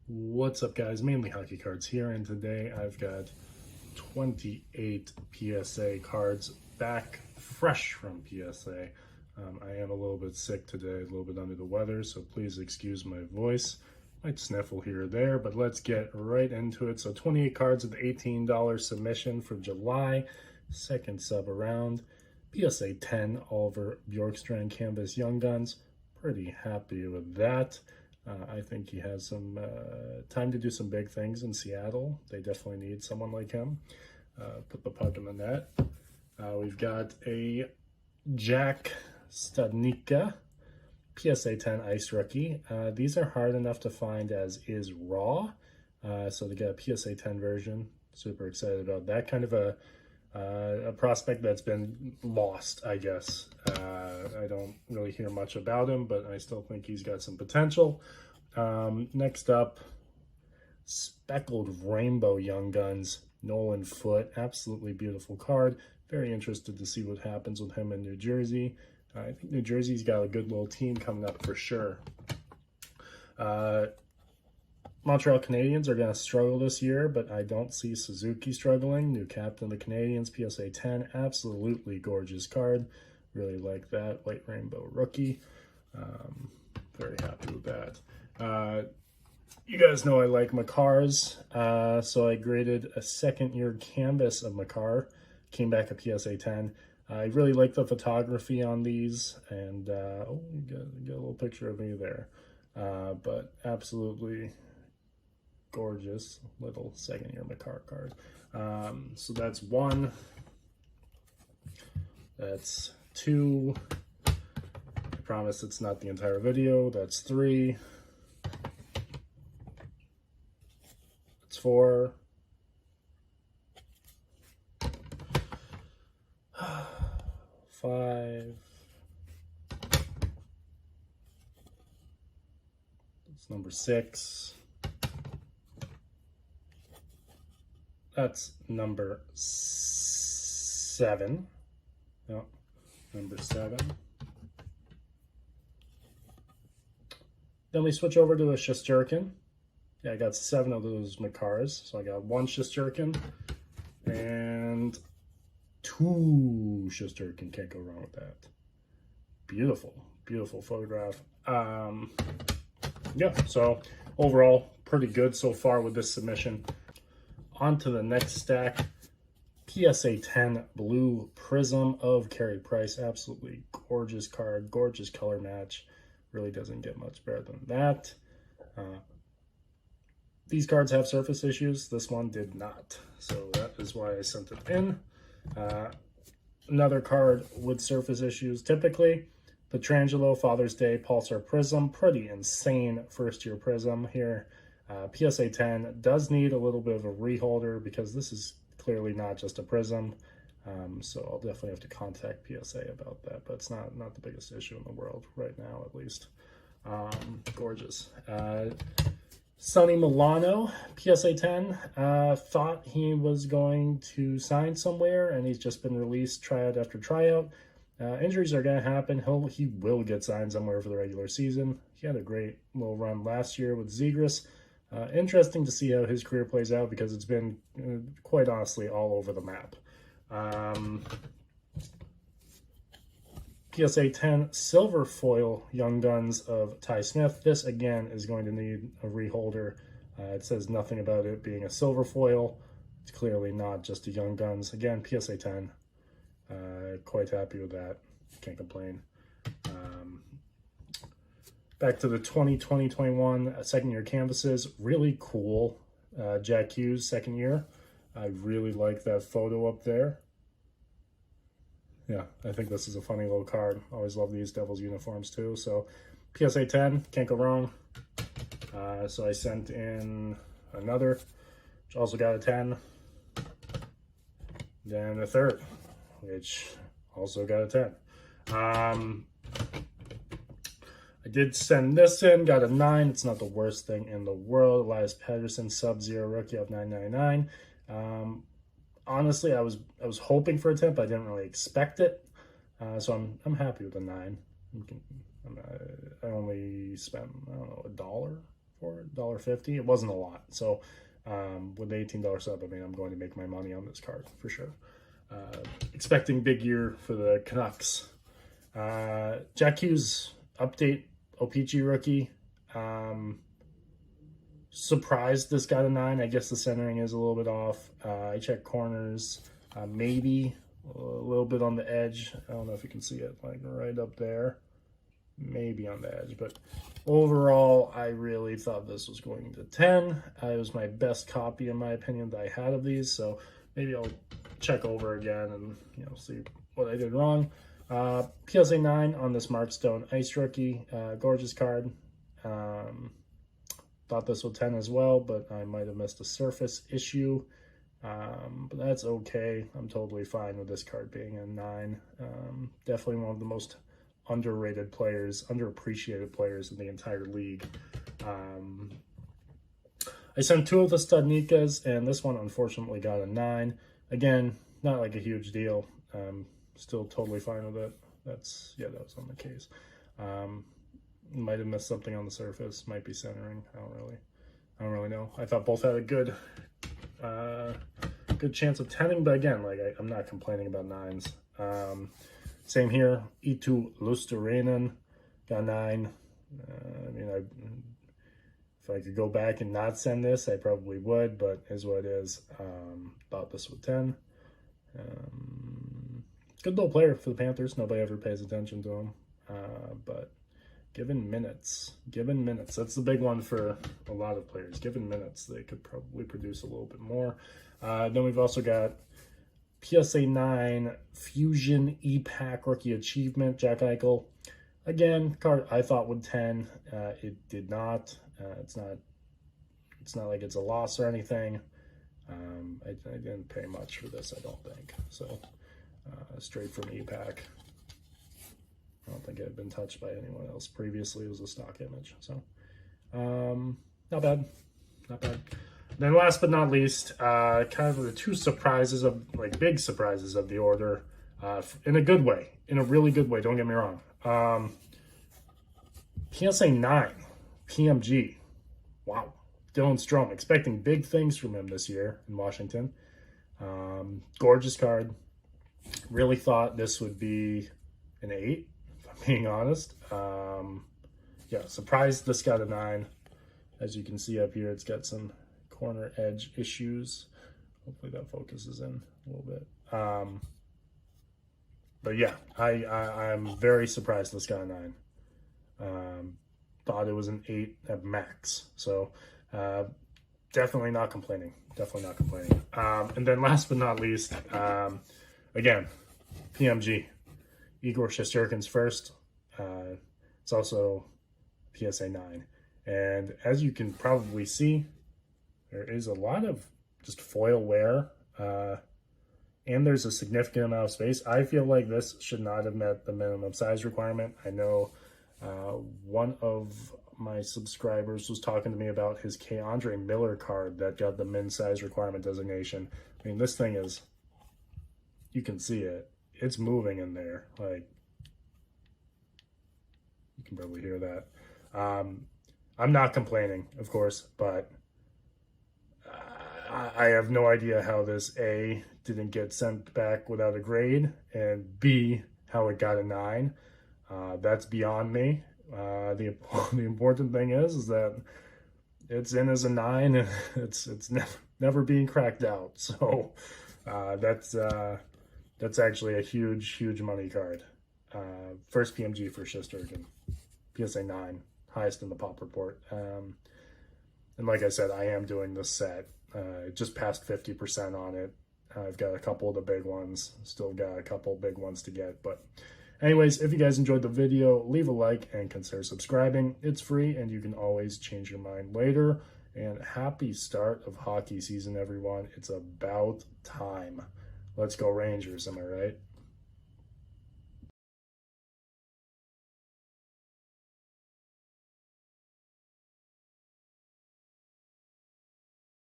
What's up, guys? Mainly Hockey Cards here, and today I've got 28 PSA cards back fresh from PSA. I am a little bit sick today, a little bit under the weather, so please excuse my voice. Might sniffle here or there, but let's get right into it. So 28 cards with $18 submission for July, second sub around. PSA 10 Oliver Bjorkstrand Canvas Young Guns. Pretty happy with that. I think he has some time to do some big things in Seattle. They definitely need someone like him. Put the puck in the net. We've got a Jack Studnicka PSA 10 Ice Rookie. These are hard enough to find as is raw. So to get a PSA 10 version, super excited about that. Kind of a prospect that's been lost, I guess. I don't really hear much about him, but I still think he's got some potential. Next up, Speckled Rainbow Young Guns, Nolan Foote. Absolutely beautiful card. Very interested to see what happens with him in New Jersey. I think New Jersey's got a good little team coming up for sure. Montreal Canadiens are going to struggle this year, but I don't see Suzuki struggling. New captain of the Canadiens, PSA 10. Absolutely gorgeous card. Really like that. White Rainbow Rookie. Very happy with that. You guys know I like Makars, so I graded a second-year canvas of Makar. Came back a PSA 10. I really like the photography on these, and oh, you got a little picture of me there. But absolutely gorgeous little second-year Makar card. So that's one. That's two. I promise it's not the entire video. That's three. That's four. Five. That's number six. That's number seven. No, number seven. Then we switch over to a Shesterkin. Yeah, I got 7 of those Makars. So I got 1 Shesterkin and 2 Shesterkin. Can't go wrong with that. Beautiful, beautiful photograph. Yeah, so overall, pretty good so far with this submission. On to the next stack. PSA 10 Blue Prism of Carey Price. Absolutely gorgeous card, gorgeous color match. Really doesn't get much better than that. These cards have surface issues. This one did not. So that is why I sent it in. Another card with surface issues. Typically, Petrangelo Father's Day Pulsar Prism. Pretty insane first-year Prism here. PSA 10 does need a little bit of a reholder because this is clearly not just a prism. So I'll definitely have to contact PSA about that, but it's not the biggest issue in the world right now, at least. Gorgeous. Sonny Milano, PSA 10, thought he was going to sign somewhere, and he's just been released tryout after tryout. Injuries are going to happen. He will get signed somewhere for the regular season. He had a great little run last year with Zegras. Interesting to see how his career plays out because it's been, quite honestly, all over the map. PSA 10 Silver Foil Young Guns of Ty Smith. This, again, is going to need a reholder. It says nothing about it being a silver foil. It's clearly not just a Young Guns. Again, PSA 10. Quite happy with that. Can't complain. Back to the 2020-21 second-year canvases. Really cool. Jack Hughes, second year. I really like that photo up there. Yeah, I think this is a funny little card. Always love these Devils uniforms too. So PSA 10, can't go wrong. So I sent in another, which also got a 10. Then a third, which also got a 10. I did send this in, got a 9. It's not the worst thing in the world. Elias Pettersson, Sub-Zero Rookie of 999. Honestly, I was hoping for a 10, but I didn't really expect it. So I'm happy with a 9. I only spent, I don't know, $1 for it? $1.50? It wasn't a lot. So with the $18 sub, I mean, I'm going to make my money on this card for sure. Expecting big year for the Canucks. Jack Hughes update, OPG rookie. Surprised this got a 9. I guess the centering is a little bit off. I checked corners, maybe a little bit on the edge. I don't know if you can see it, like right up there. Maybe on the edge, but overall, I really thought this was going to 10. It was my best copy, in my opinion, that I had of these, so maybe I'll check over again and, you know, see what I did wrong. PSA 9 on this Mark Stone Ice Rookie. Gorgeous card. Thought this was 10 as well, but I might have missed a surface issue. But that's okay. I'm totally fine with this card being a 9. Definitely one of the most underrated players, underappreciated players in the entire league. I sent 2 of the Studnikas, and this one unfortunately got a 9. Again, not like a huge deal. Still totally fine with it. That was on the case. Might have missed something on the surface. Might be centering. I don't really know. I thought both had a good chance of 10ing, but again, like I'm not complaining about 9s. Same here. E2 Lusterinen got 9. I mean, if I could go back and not send this, I probably would, but is what it is. Thought this was 10. Good little player for the Panthers. Nobody ever pays attention to him. But given minutes, that's the big one for a lot of players. Given minutes, they could probably produce a little bit more. Then we've also got PSA 9 Fusion E-Pack Rookie Achievement, Jack Eichel. Again, card I thought would 10. It did not. It's not like it's a loss or anything. I didn't pay much for this, I don't think. So straight from E-Pack. I don't think it had been touched by anyone else previously. It was a stock image. So not bad. Then last but not least, kind of the 2 surprises of, like, big surprises of the order, in a good way, in a really good way, don't get me wrong. PSA 9, PMG, wow. Dylan Strome, expecting big things from him this year in Washington. Gorgeous card. Really thought this would be an 8, if I'm being honest. Yeah, surprised this got a 9. As you can see up here, it's got some corner edge issues. Hopefully that focuses in a little bit. But yeah, I'm very surprised this got a 9. Thought it was an 8 at max. So definitely not complaining. And then last but not least, again, PMG. Igor Shesterkin's first. It's also PSA 9. And as you can probably see, there is a lot of just foil wear, and there's a significant amount of space. I feel like this should not have met the minimum size requirement. I know one of my subscribers was talking to me about his Andre Miller card that got the min size requirement designation. I mean, this thing is, you can see it. It's moving in there. Like, you can probably hear that. I'm not complaining, of course, but I have no idea how this A didn't get sent back without a grade, and B, how it got a 9. That's beyond me. The important thing is that it's in as a 9, and it's never being cracked out. So that's actually a huge money card. First PMG for Shesterkin, PSA 9, highest in the pop report. And like I said, I am doing this set. Just passed 50% on it. I've got a couple of the big ones. Still got a couple big ones to get. But anyways, if you guys enjoyed the video, leave a like and consider subscribing. It's free and you can always change your mind later. And happy start of hockey season, everyone. It's about time. Let's go Rangers, am I right?